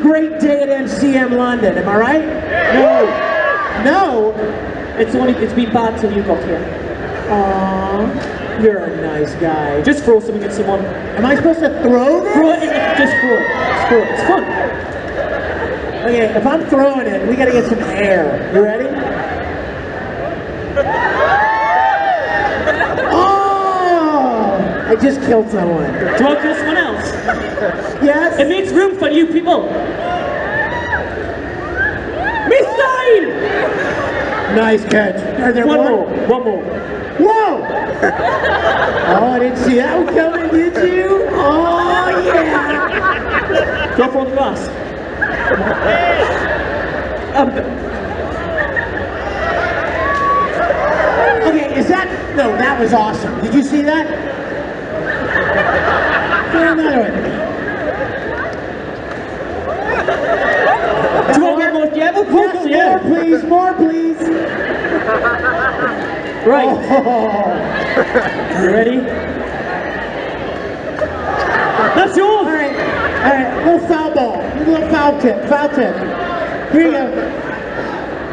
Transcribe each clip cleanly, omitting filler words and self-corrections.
great day at MCM London, am I right? No. It's been bad till you got here. Aww, you're a nice guy. Just throw something at someone. Am I supposed to throw this? Just throw it. Just throw it. It's fun. Okay, if I'm throwing it, we gotta get some air. You ready? Oh! I just killed someone. Do you want to kill someone else? Yes? It makes room for new people. Missile! Nice catch. Are there One more? more. Whoa! Oh, I didn't see that one coming, did you? Oh, yeah! Go for the glass. Okay, is that... No, that was awesome. Did you see that? Throw another one. Do you want to get more? Yeah, we'll Yes, more, please. More, please. Right. Oh. You ready? That's yours. All right. Little foul ball. Little foul tip. Here you go.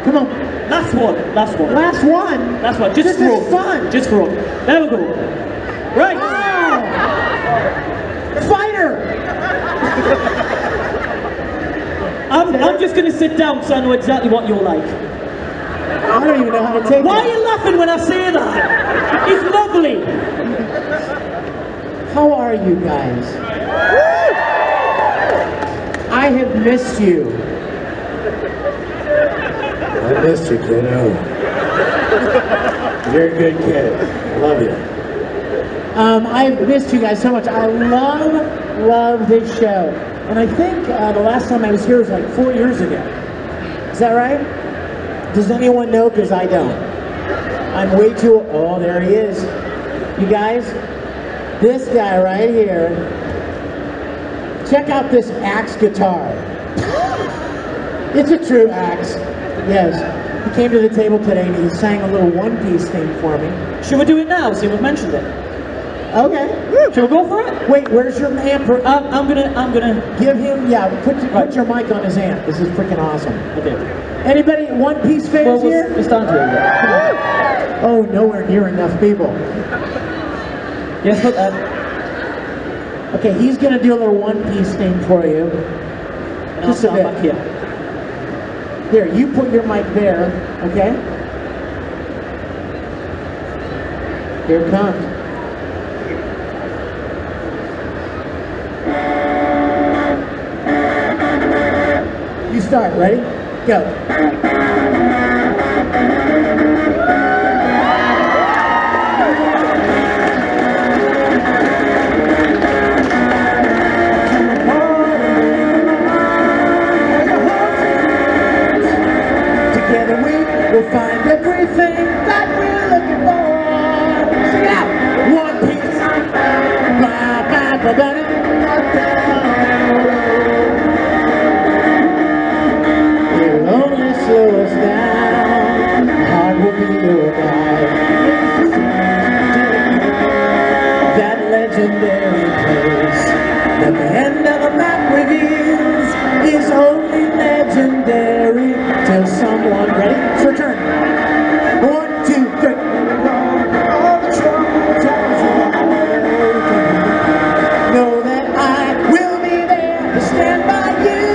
Come on. Last one. Last one. Just this throw. Is fun. Just throw. There we go. Right. Oh. Fighter. I'm just going to sit down so I know exactly what you're like. I don't even know how to take it. Why are you laughing when I say that? It's lovely. How are you guys? I have missed you. I missed you, kiddo. You're a good kid. I love you. I've missed you guys so much. I love this show. And I think the last time I was here was like 4 years ago. Is that right? Does anyone know? Because I don't. I'm way too... Oh, there he is. You guys, this guy right here, check out this axe guitar. It's a true axe. Yes. He came to the table today and he sang a little One Piece theme for me. Should we do it now? See, we've mentioned it. Okay. Shall we go for it? Wait, where's your amp? I'm gonna give him, put your mic on his amp. This is freaking awesome. Okay. Anybody One Piece fans here? It's down to it. Oh, nowhere near enough people. Yes, put that. Okay, he's gonna do a little One Piece thing for you. And Just a bit. Back here. Here, you put your mic there, okay? Here it comes. You start, ready? Go. Together we will find everything that we're looking for. Sing it out. One Piece. Ba, ba, ba, ba, ba, ba. Slow us down, heart will be your guide. That legendary place that the end of the map reveals is only legendary till someone ready. It's your turn. 1, 2, 3. All the trouble times know that I will be there to stand by you,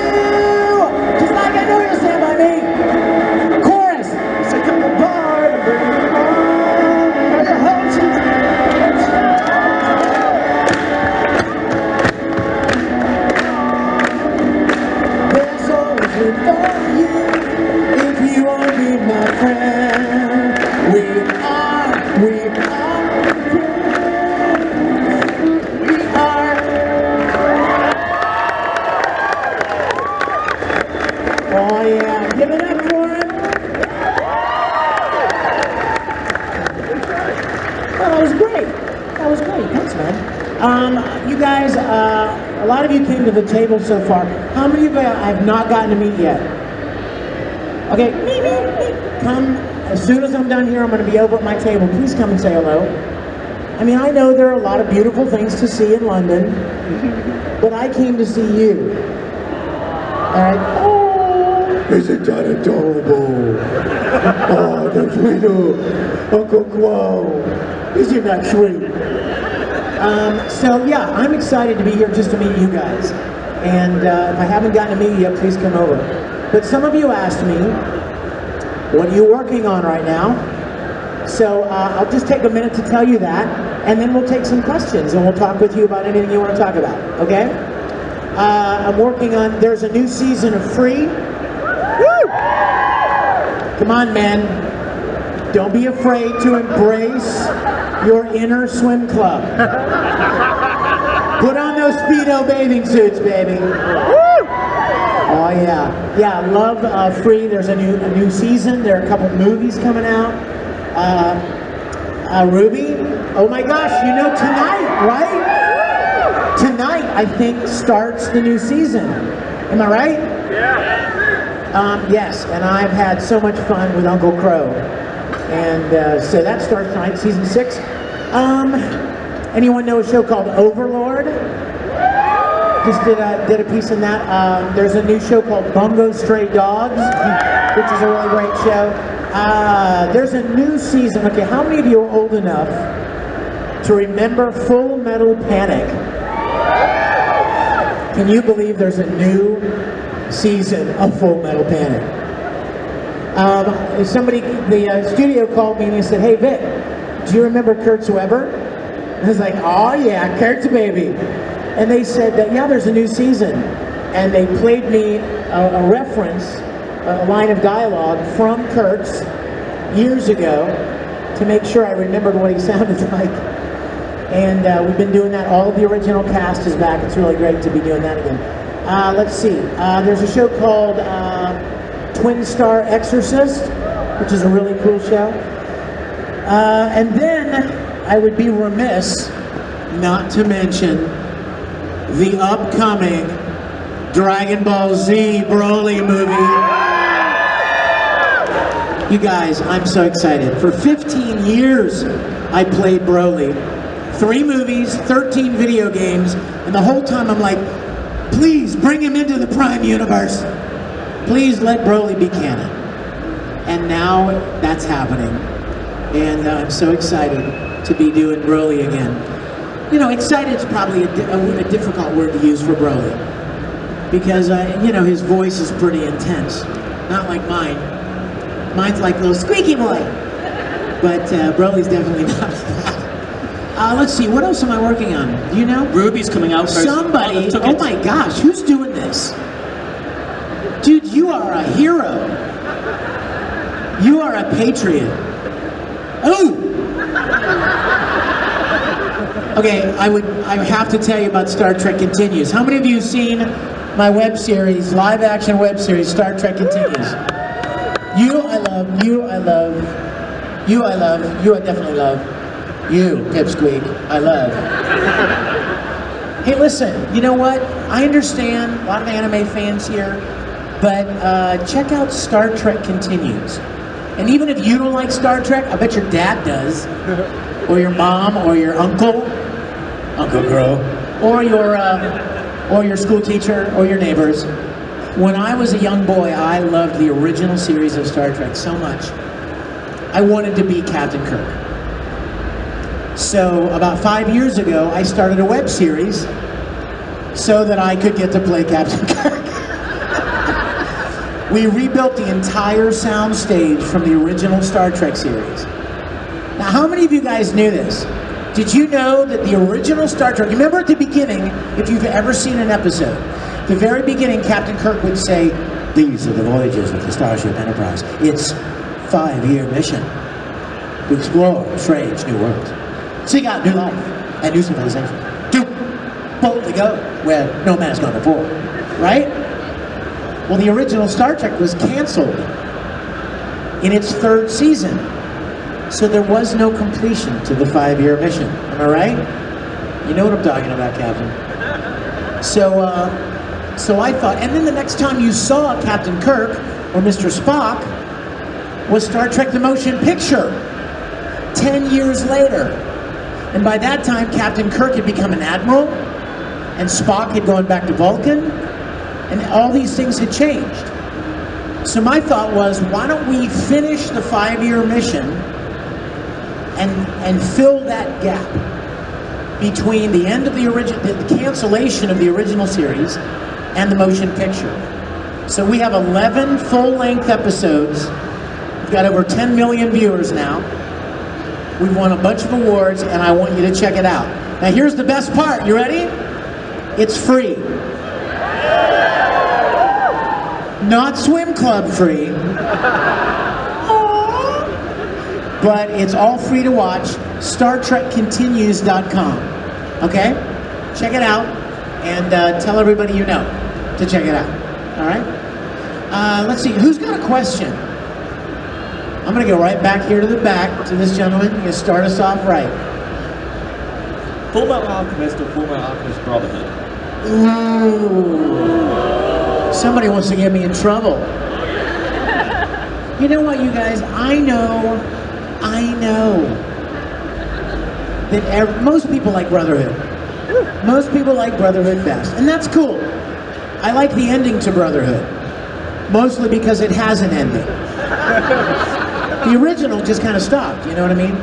just like I know you'll stand by me. Oh yeah, give it up for him. Well, that was great. That was great. Thanks, man. You guys, a lot of you came to the table so far. How many of you I have not gotten to meet yet? Okay, me. Come, as soon as I'm done here, I'm going to be over at my table. Please come and say hello. I mean, I know there are a lot of beautiful things to see in London, but I came to see you. right. Oh, isn't that adorable? Oh, the sweet Uncle Quo. Isn't that sweet? So yeah, I'm excited to be here just to meet you guys. And if I haven't gotten to meet you yet, please come over. But some of you asked me, what are you working on right now? So I'll just take a minute to tell you that, and then we'll take some questions, and we'll talk with you about anything you want to talk about, okay? I'm working on, there's a new season of Free. Woo! Come on, men. Don't be afraid to embrace your inner swim club. Put on those Speedo bathing suits, baby. Woo! Oh yeah, yeah. Love Free. There's a new season. There are a couple movies coming out. Ruby. Oh my gosh, you know tonight, right? Tonight, I think, starts the new season. Am I right? Yeah. Yes, and I've had so much fun with Uncle Crow. And so that starts tonight, season 6. Anyone know a show called Overlord? Just did a piece in that. There's a new show called Bungo Stray Dogs, which is a really great show. There's a new season. Okay, how many of you are old enough to remember Full Metal Panic? Can you believe there's a new season of Full Metal Panic? The studio called me and they said, "Hey Vic, do you remember Kurt's Weber?" I was like, "Oh yeah, Kurt's baby." And they said that, yeah, there's a new season. And they played me a reference, a line of dialogue from Kurt's years ago to make sure I remembered what he sounded like. And we've been doing that. All of the original cast is back. It's really great to be doing that again. Let's see. There's a show called Twin Star Exorcist, which is a really cool show. And then I would be remiss not to mention the upcoming Dragon Ball Z Broly movie. You guys, I'm so excited. For 15 years, I played Broly. 3 movies, 13 video games, and the whole time I'm like, please bring him into the Prime Universe. Please let Broly be canon. And now that's happening. And I'm so excited to be doing Broly again. You know, excited is probably a difficult word to use for Broly. Because, you know, his voice is pretty intense. Not like mine. Mine's like a little squeaky boy. But Broly's definitely not that. Let's see, what else am I working on? Do you know? Ruby's coming out first. Somebody, oh my gosh, who's doing this? Dude, you are a hero. You are a patriot. Oh! Okay, I have to tell you about Star Trek Continues. How many of you have seen my web series, live action web series, Star Trek Continues? You I love, you I love, you I love, you I definitely love, you, Pipsqueak, I love. Hey listen, you know what? I understand a lot of anime fans here, but check out Star Trek Continues. And even if you don't like Star Trek, I bet your dad does. Or your mom, or your uncle, Uncle Crow, or your school teacher, or your neighbors. When I was a young boy, I loved the original series of Star Trek so much. I wanted to be Captain Kirk. So about 5 years ago, I started a web series so that I could get to play Captain Kirk. We rebuilt the entire sound stage from the original Star Trek series. Now, how many of you guys knew this? Did you know that the original Star Trek, remember at the beginning, if you've ever seen an episode, the very beginning, Captain Kirk would say, "These are the voyages of the Starship Enterprise. It's 5-year mission to explore strange new worlds, seek out new life and new civilization, to boldly go where no man has gone before," right? Well, the original Star Trek was canceled in its 3rd season. So there was no completion to the 5-year mission. Am I right? You know what I'm talking about, Captain. So I thought, and then the next time you saw Captain Kirk or Mr. Spock was Star Trek the Motion Picture, 10 years later. And by that time, Captain Kirk had become an admiral, and Spock had gone back to Vulcan, And all these things had changed. So my thought was, why don't we finish the 5-year mission and fill that gap between the end of the cancellation of the original series and the motion picture. So we have 11 full-length episodes. We've got over 10 million viewers now. We've won a bunch of awards, and I want you to check it out. Now here's the best part. You ready? It's free. Not swim club free, but it's all free to watch. StarTrekContinues.com. Okay? Check it out, and tell everybody you know to check it out. All right? Let's see, who's got a question? I'm going to go right back here to the back to this gentleman. You start us off right. Full Metal Alchemist or Full Metal Alchemist Brotherhood? Ooh. Somebody wants to get me in trouble. You know what, you guys? I know that most people like Brotherhood. Most people like Brotherhood best, and that's cool. I like the ending to Brotherhood, mostly because it has an ending. The original just kind of stopped, you know what I mean?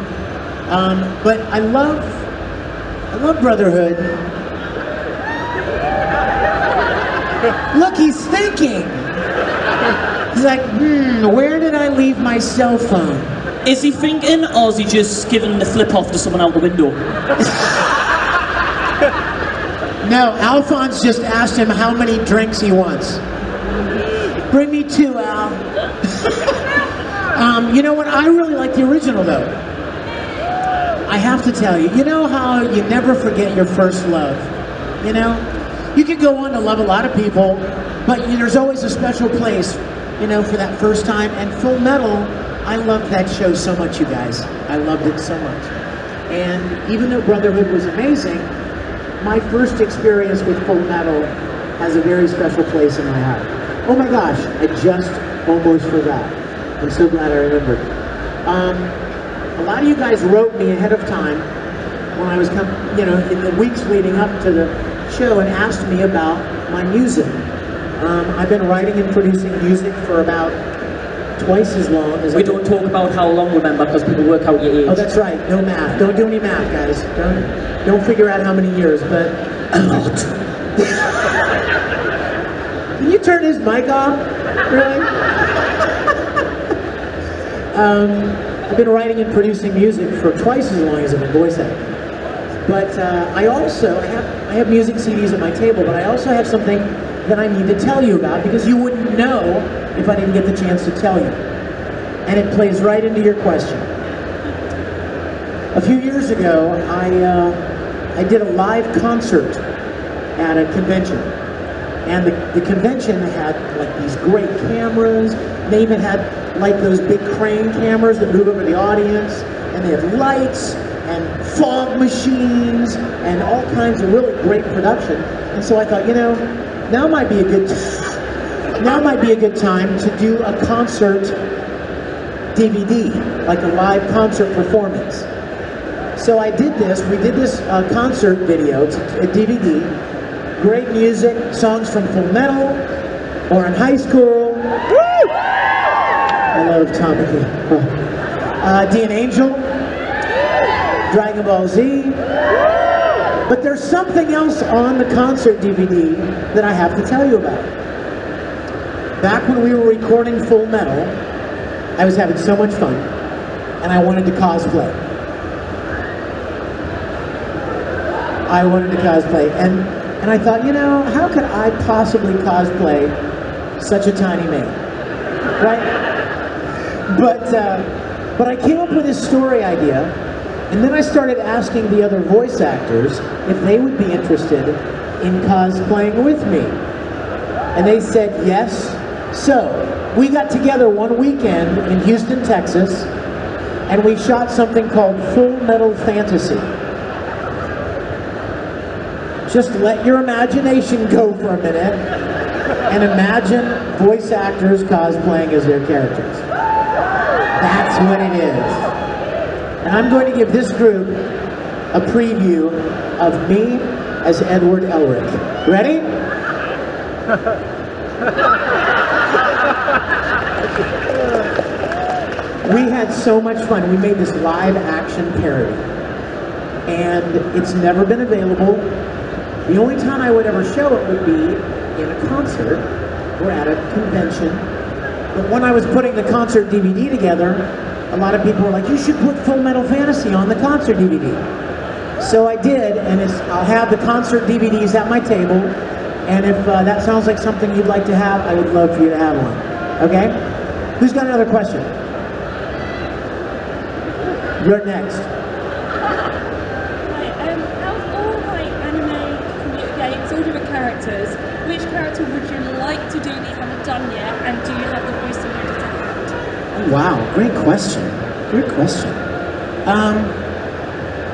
But I love Brotherhood. Look, he's thinking. He's like, where did I leave my cell phone? Is he thinking, or is he just giving the flip off to someone out the window? No, Alphonse just asked him how many drinks he wants. Bring me 2, Al. You know what? I really like the original, though. I have to tell you, you know how you never forget your first love? You know? You could go on to love a lot of people, but there's always a special place, you know, for that first time. And Full Metal, I loved that show so much, you guys. I loved it so much. And even though Brotherhood was amazing, my first experience with Full Metal has a very special place in my heart. Oh my gosh, I just almost forgot. I'm so glad I remembered. A lot of you guys wrote me ahead of time when I was in the weeks leading up to the show and asked me about my music. I've been writing and producing music for about twice as long as we don't talk about how long, remember, because people work out your age. Oh, that's right. No math. Don't do any math, guys. Don't figure out how many years, but a lot. Can you turn his mic off? Really? I've been writing and producing music for twice as long as I've been voice acting. But I have music CDs at my table, but I also have something that I need to tell you about, because you wouldn't know if I didn't get the chance to tell you. And it plays right into your question. A few years ago, I did a live concert at a convention. And the convention had like these great cameras. They even had like those big crane cameras that move over the audience. And they had lights and fog machines and all kinds of really great production. And so I thought, now might be a good time to do a concert DVD, like a live concert performance. So I did this. We did this concert video, it's a DVD. Great music, songs from Full Metal, or in high school. Woo! I love Tommy. Dean Angel, Dragon Ball Z. But there's something else on the concert DVD that I have to tell you about. Back when we were recording Full Metal, I was having so much fun, and I wanted to cosplay. And I thought, how could I possibly cosplay such a tiny man, right? But I came up with this story idea, and then I started asking the other voice actors if they would be interested in cosplaying with me. And they said yes. So we got together one weekend in Houston, Texas, and we shot something called Full Metal Fantasy. Just let your imagination go for a minute and imagine voice actors cosplaying as their characters. That's what it is. And I'm going to give this group a preview of me as Edward Elric. Ready? We had so much fun. We made this live action parody. And it's never been available. The only time I would ever show it would be in a concert or at a convention. But when I was putting the concert DVD together, a lot of people were like, you should put Full Metal Fantasy on the concert DVD. So I did, and I'll have the concert DVDs at my table, and if that sounds like something you'd like to have, I would love for you to have one. Okay? Who's got another question? You're next. Out of all anime computer games, all different characters, which character would you like to do that you haven't done yet, and do you have the voice in your hand? Oh, wow, great question. Great question.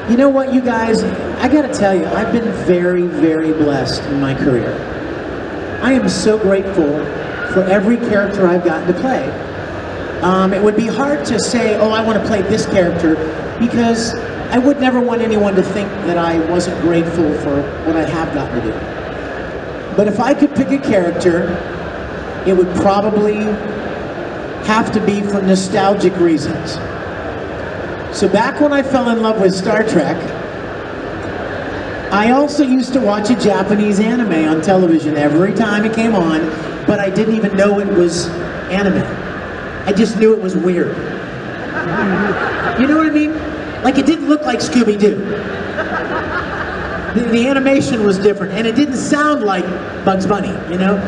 You know what, you guys? I gotta tell you, I've been very, very blessed in my career. I am so grateful for every character I've gotten to play. It would be hard to say, oh, I want to play this character, because I would never want anyone to think that I wasn't grateful for what I have gotten to do. But if I could pick a character, it would probably have to be for nostalgic reasons. So back when I fell in love with Star Trek, I also used to watch a Japanese anime on television every time it came on, but I didn't even know it was anime. I just knew it was weird. You know what I mean? Like, it didn't look like Scooby-Doo. The animation was different, and it didn't sound like Bugs Bunny, you know?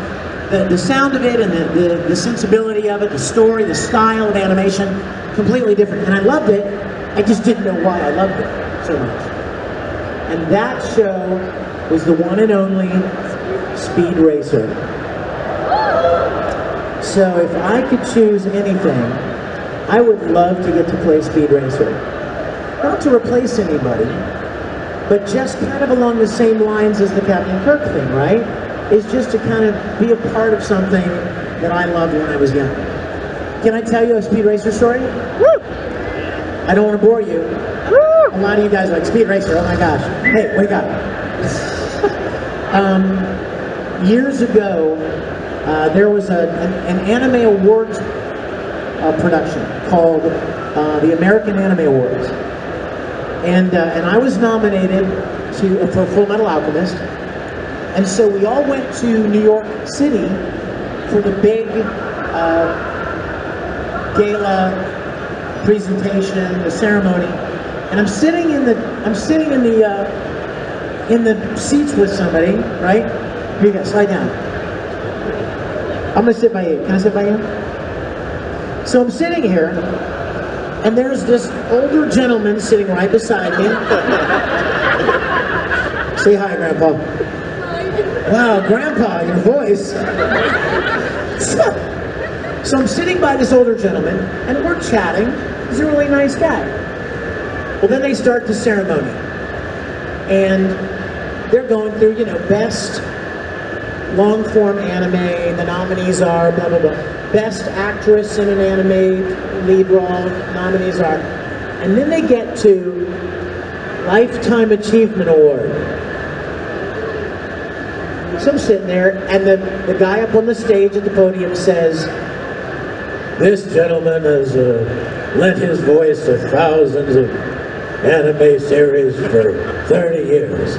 The sound of it and the sensibility of it, the story, the style of animation, completely different. And I loved it, I just didn't know why I loved it so much. And that show was the one and only Speed Racer. So if I could choose anything, I would love to get to play Speed Racer. Not to replace anybody, but just kind of along the same lines as the Captain Kirk thing, right? Is just to kind of be a part of something that I loved when I was young. Can I tell you a Speed Racer story? Woo! I don't want to bore you. Woo! A lot of you guys are like, Speed Racer, oh my gosh. Hey, wake up. Years ago, there was an anime awards production called the American Anime Awards. And I was nominated for Full Metal Alchemist. And so we all went to New York City for the big gala presentation, the ceremony. And I'm sitting in the seats with somebody, right? Here you go, slide down. I'm gonna sit by you. Can I sit by you? So I'm sitting here, and there's this older gentleman sitting right beside me. Say hi, Grandpa. Wow, Grandpa, your voice. So I'm sitting by this older gentleman, and we're chatting. He's a really nice guy. Well, then they start the ceremony. And they're going through, you know, best long-form anime, the nominees are blah, blah, blah. Best actress in an anime lead role, nominees are. And then they get to Lifetime Achievement Award. So I'm sitting there, and the guy up on the stage at the podium says, this gentleman has lent his voice to thousands of anime series for 30 years.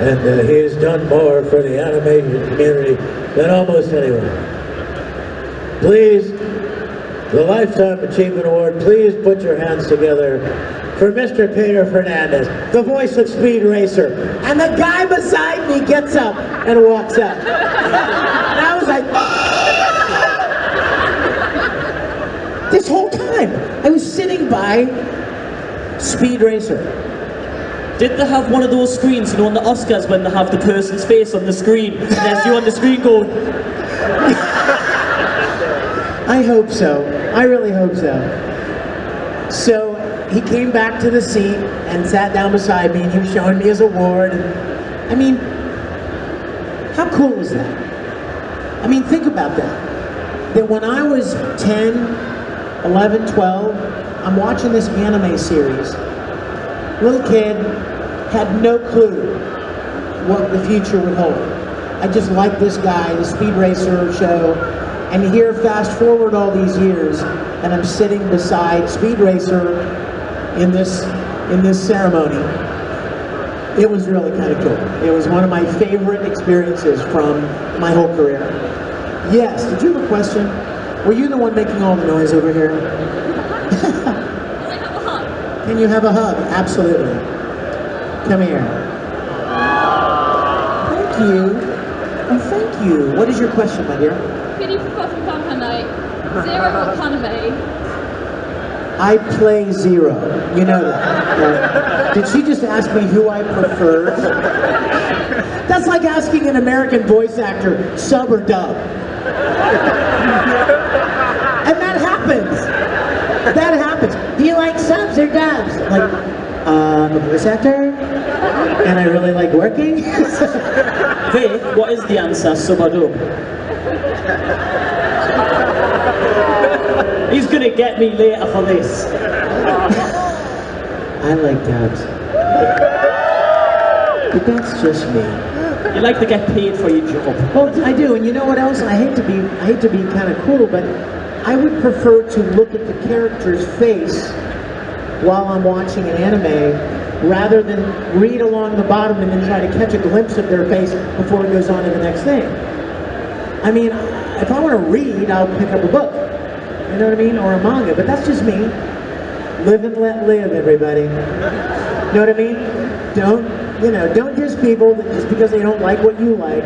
And he's done more for the animation community than almost anyone. Please, the Lifetime Achievement Award, please put your hands together for Mr. Peter Fernandez, the voice of Speed Racer. And the guy beside me gets up and walks up. And I was like, this whole time, I was sitting by Speed Racer. Did they have one of those screens, you know, on the Oscars when they have the person's face on the screen, and there's you on the screen going... I hope so. I really hope so. So he came back to the seat and sat down beside me, and he was showing me his award. I mean, how cool was that? I mean, think about that. That when I was 10, 11, 12, I'm watching this anime series. Little kid, had no clue what the future would hold. I just like this guy, the Speed Racer show. And here, fast forward all these years, and I'm sitting beside Speed Racer in this ceremony. It was really kind of cool. It was one of my favorite experiences from my whole career. Yes, did you have a question? Were you the one making all the noise over here? Can you have a hug? Absolutely. Come here. Thank you. Oh, thank you. What is your question, my dear? Zero anime. I play Zero. You know that. Right? Did she just ask me who I preferred? That's like asking an American voice actor, sub or dub. And that happens. That happens. Do you like subs or dubs? Like, I'm a voice actor, and I really like working. Vic, what is the answer, sub or dub? He's gonna get me later for this. I like dubs. But that's just me. You like to get paid for your job. Well, I do, and you know what else? I hate to be kind of cruel, but I would prefer to look at the character's face while I'm watching an anime, rather than read along the bottom and then try to catch a glimpse of their face before it goes on to the next thing. I mean, if I want to read, I'll pick up a book. You know what I mean? Or a manga, but that's just me. Live and let live, everybody. Know what I mean? Don't diss people just because they don't like what you like.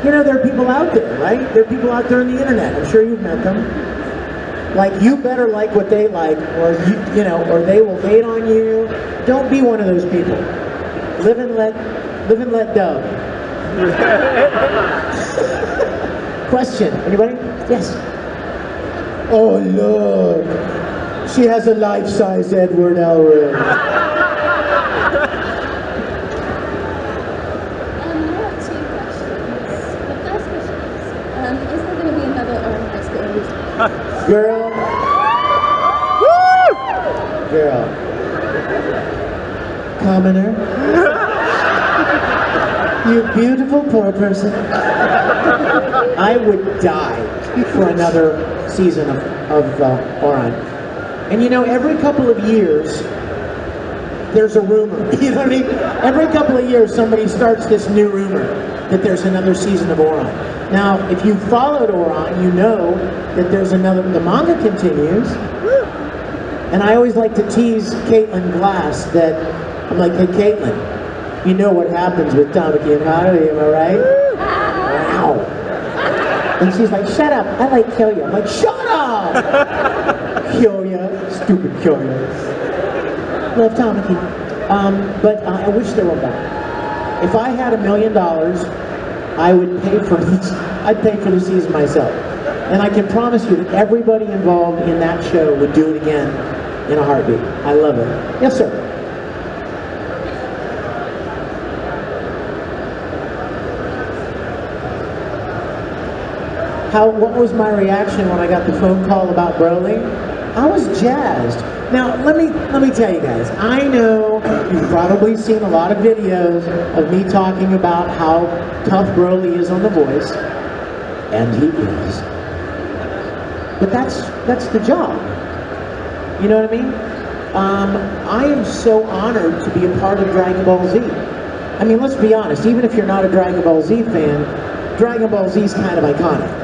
You know, there are people out there, right? There are people out there on the internet. I'm sure you've met them. Like, you better like what they like, or or they will hate on you. Don't be one of those people. Live and let dub. Question, anybody? Yes. Oh, look. She has a life-size Edward Elric. I have 2 questions. The first question is there going to be another Oral High School? Girl. Girl. Commoner. You beautiful poor person. I would die for another season of Oran. And you know, every couple of years, there's a rumor. You know what I mean? Every couple of years, somebody starts this new rumor that there's another season of Oran. Now, if you followed Oran, you know that there's another, the manga continues. And I always like to tease Caitlin Glass that, I'm like, hey Caitlin, you know what happens with Tamaki and Haruhi, am I right? Wow. And she's like, shut up, I like Kyoya. I'm like, shut up! Kyoya, stupid Kyoya. Love Tamaki. But I wish they were back. If I had $1 million, I would pay for this. I'd pay for the season myself. And I can promise you that everybody involved in that show would do it again in a heartbeat. I love it. Yes, sir. What was my reaction when I got the phone call about Broly? I was jazzed. Now, let me tell you guys, I know you've probably seen a lot of videos of me talking about how tough Broly is on The Voice, and he is. But that's the job. You know what I mean? I am so honored to be a part of Dragon Ball Z. I mean, let's be honest, even if you're not a Dragon Ball Z fan, Dragon Ball Z is kind of iconic.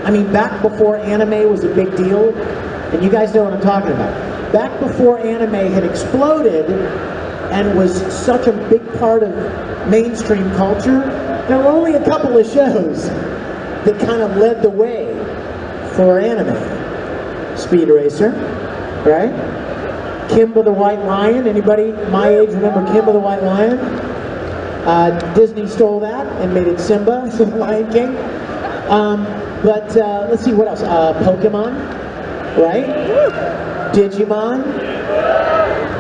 I mean, back before anime was a big deal, and you guys know what I'm talking about. Back before anime had exploded and was such a big part of mainstream culture, there were only a couple of shows that kind of led the way for anime. Speed Racer, right? Kimba the White Lion. Anybody my age remember Kimba the White Lion? Disney stole that and made it Simba, the Lion King. But let's see, what else? Pokemon, right? Digimon,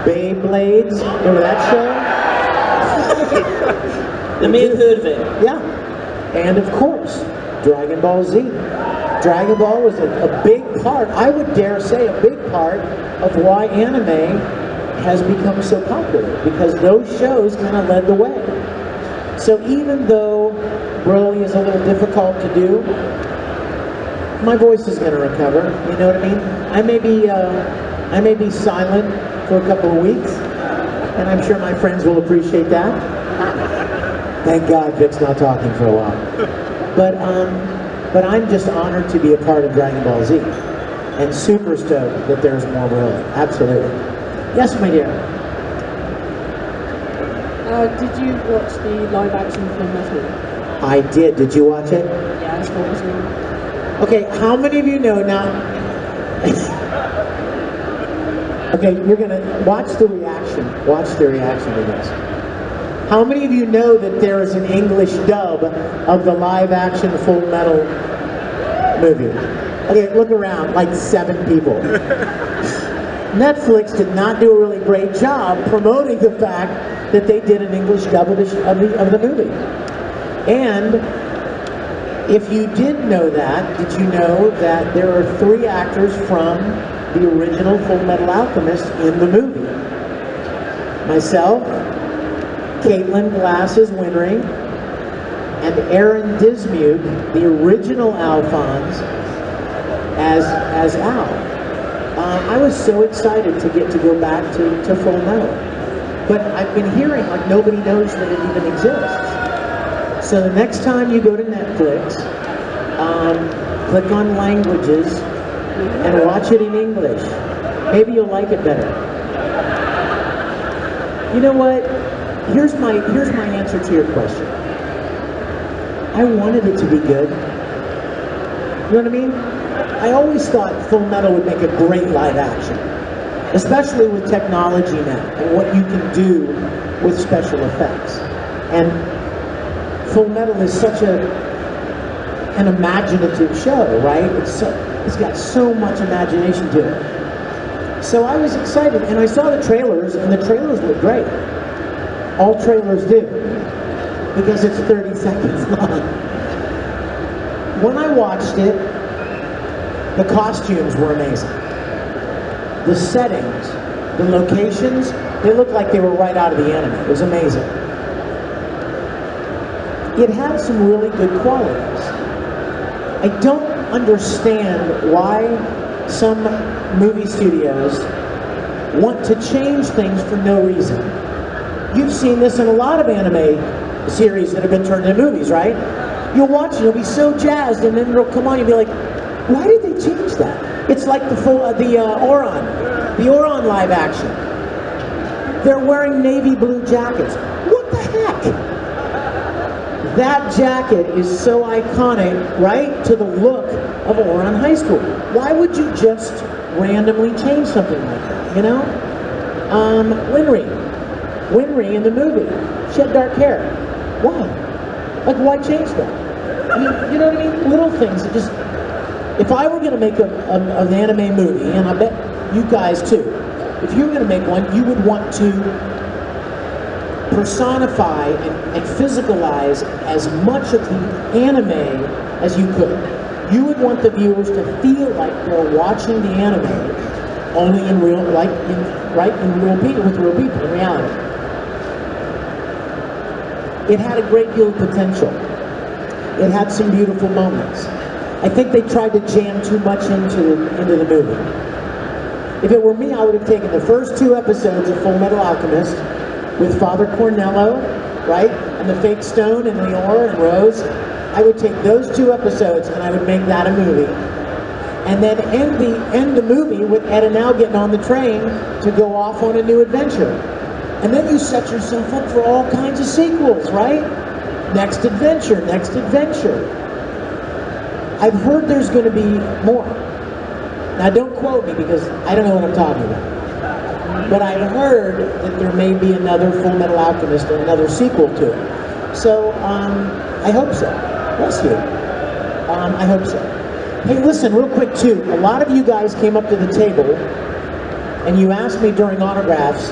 Beyblades. Remember that show? The may have heard of it. Yeah. And of course, Dragon Ball Z. Dragon Ball was a big part, I would dare say a big part of why anime has become so popular, because those shows kind of led the way. So even though Broly is a little difficult to do, my voice is going to recover. You know what I mean? I may be silent for a couple of weeks, and I'm sure my friends will appreciate that. Thank God Vic's not talking for a while. But I'm just honored to be a part of Dragon Ball Z, and super stoked that there's more Broly. Absolutely. Yes, my dear. Did you watch the live action film at all? I did. Did you watch it? Yeah, I thought it was really... Okay, how many of you know now? Okay, you're gonna watch the reaction. Watch the reaction to this. How many of you know that there is an English dub of the live action Full Metal movie? Okay, look around, like 7 people. Netflix did not do a really great job promoting the fact that they did an English dub of the movie. And if you did know that, did you know that there are 3 actors from the original Full Metal Alchemist in the movie? Myself, Caitlin Glasses Winring, and Aaron Dismuke, the original Alphonse, as Al. I was so excited to get to go back to Full Metal. But I've been hearing like nobody knows that it even exists. So the next time you go to Netflix, click on languages and watch it in English. Maybe you'll like it better. You know what? Here's my answer to your question. I wanted it to be good. You know what I mean? I always thought Full Metal would make a great live action, especially with technology now and what you can do with special effects. And Full Metal is such an imaginative show, right? It's got so much imagination to it. So I was excited, and I saw the trailers, and the trailers look great. All trailers do, because it's 30 seconds long. When I watched it, the costumes were amazing. The settings, the locations, they looked like they were right out of the anime. It was amazing. It had some really good qualities. I don't understand why some movie studios want to change things for no reason. You've seen this in a lot of anime series that have been turned into movies, right? You'll watch it, you'll be so jazzed, and then it'll come on, you'll be like, why did they change that? It's like the Oron live action. They're wearing navy blue jackets. What the heck? That jacket is so iconic, right, to the look of Oron High School. Why would you just randomly change something like that, you know? Winry in the movie, she had dark hair. Why? Like, why change that? I mean, you know what I mean? Little things that just... If I were going to make an anime movie, and I bet you guys too, if you were going to make one, you would want to personify and physicalize as much of the anime as you could. You would want the viewers to feel like they're watching the anime only in real, in real people, with real people, in reality. It had a great deal of potential. It had some beautiful moments. I think they tried to jam too much into the movie. If it were me, I would have taken the first 2 episodes of Full Metal Alchemist with Father Cornello, right, and the fake stone and Leor and Rose. I would take those 2 episodes and I would make that a movie, and then end the movie with Ed and Al getting on the train to go off on a new adventure. And then you set yourself up for all kinds of sequels, right? Next adventure, next adventure. I've heard there's going to be more. Now don't quote me because I don't know what I'm talking about. But I've heard that there may be another Full Metal Alchemist and another sequel to it. So, I hope so. Bless you. I hope so. Hey, listen, real quick too. A lot of you guys came up to the table and you asked me during autographs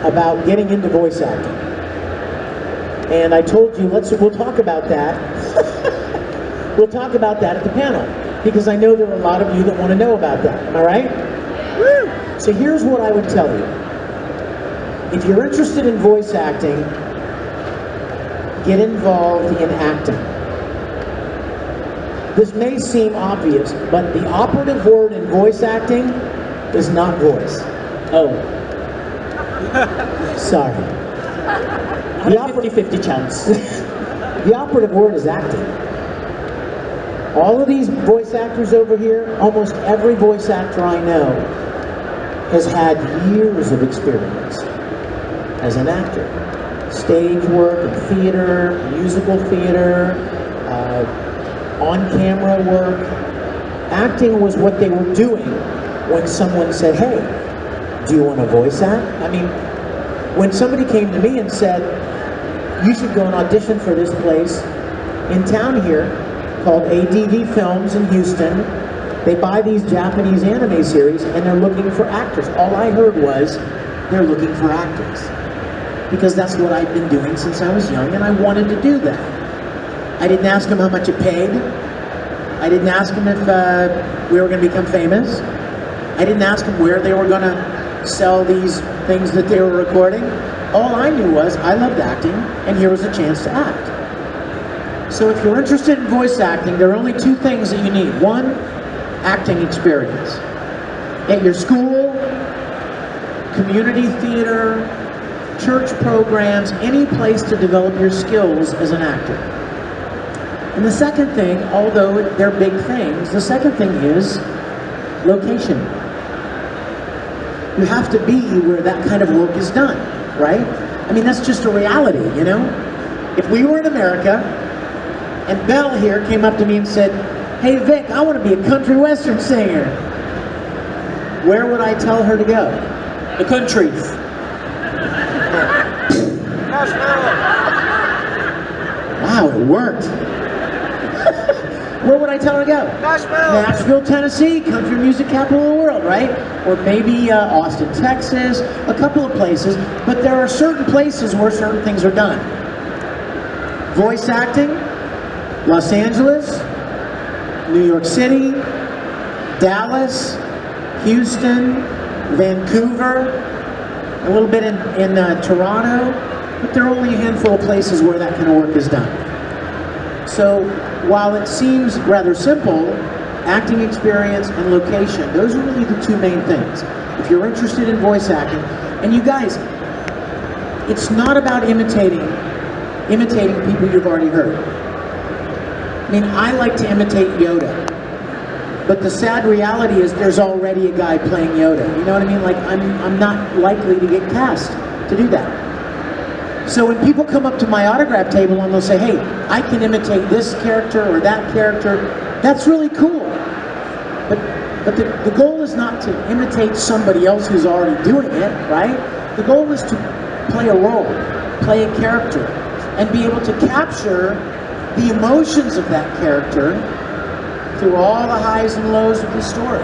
about getting into voice acting. And I told you, we'll talk about that. We'll talk about that at the panel, because I know there are a lot of you that want to know about that. Am I right? Woo! So here's what I would tell you. If you're interested in voice acting, get involved in acting. This may seem obvious, but the operative word in voice acting is not voice. Oh. Sorry. I had a 50-50 chance. The operative word is acting. All of these voice actors over here, almost every voice actor I know has had years of experience as an actor. Stage work, theater, musical theater, on-camera work. Acting was what they were doing when someone said, hey, do you want to voice act? I mean, when somebody came to me and said, you should go and audition for this place in town here called ADV Films in Houston. They buy these Japanese anime series and they're looking for actors. All I heard was, they're looking for actors. Because that's what I'd been doing since I was young and I wanted to do that. I didn't ask them how much it paid. I didn't ask them if we were going to become famous. I didn't ask them where they were going to sell these things that they were recording. All I knew was I loved acting and here was a chance to act. So if you're interested in voice acting, there are only two things that you need. One, acting experience. At your school, community theater, church programs, any place to develop your skills as an actor. And the second thing, although they're big things, the second thing is location. You have to be where that kind of work is done, right? I mean, that's just a reality, you know? If we were in America, and Belle here came up to me and said, hey Vic, I want to be a country western singer, where would I tell her to go? The country. Wow, it worked. Where would I tell her to go? Nashville, Tennessee, country music capital of the world, right? Or maybe Austin, Texas, a couple of places, but there are certain places where certain things are done. Voice acting, Los Angeles, New York City, Dallas, Houston, Vancouver, a little bit in Toronto, but there are only a handful of places where that kind of work is done. So while it seems rather simple, acting experience and location, those are really the two main things. If you're interested in voice acting, and you guys, it's not about imitating people you've already heard. I mean, I like to imitate Yoda, but the sad reality is there's already a guy playing Yoda. You know what I mean? Like, I'm not likely to get cast to do that. So when people come up to my autograph table and they'll say, hey, I can imitate this character or that character, that's really cool. But the goal is not to imitate somebody else who's already doing it, right? The goal is to play a role, play a character, and be able to capture the emotions of that character through all the highs and lows of the story.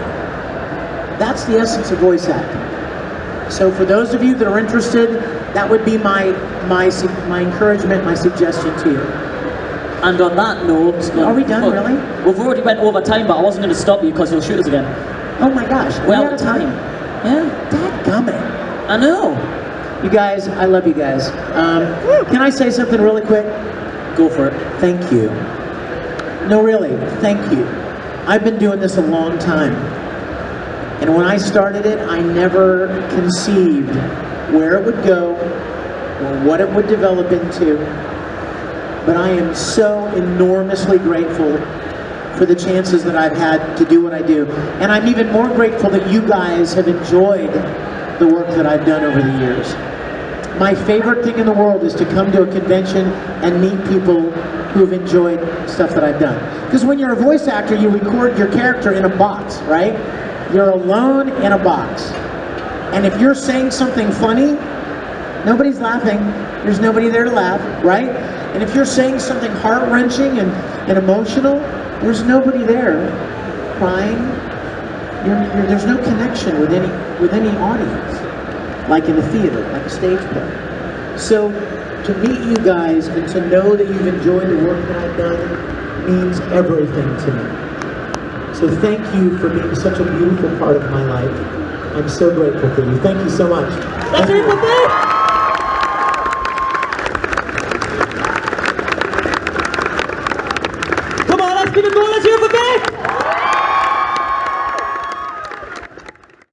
That's the essence of voice acting. So for those of you that are interested, that would be my encouragement, my suggestion to you. And on that note... Are we done, really? We've already went over time, but I wasn't going to stop you because you'll shoot us again. Oh my gosh, We're we out of time. Yeah. Dadgummit. I know. You guys, I love you guys. Can I say something really quick? Go for it. Thank you. No, really, thank you. I've been doing this a long time. And when I started it, I never conceived where it would go or what it would develop into. But I am so enormously grateful for the chances that I've had to do what I do. And I'm even more grateful that you guys have enjoyed the work that I've done over the years. My favorite thing in the world is to come to a convention and meet people who've enjoyed stuff that I've done. Because when you're a voice actor, you record your character in a box, right? You're alone in a box. And if you're saying something funny, nobody's laughing. There's nobody there to laugh, right? And if you're saying something heart-wrenching and emotional, there's nobody there crying. There's no connection with any audience, like in a theater, like a stage play. So to meet you guys and to know that you've enjoyed the work that I've done means everything to me. So thank you for being such a beautiful part of my life. I'm so grateful for you. Thank you so much. That's it for me. has been a ball. Let's hear it for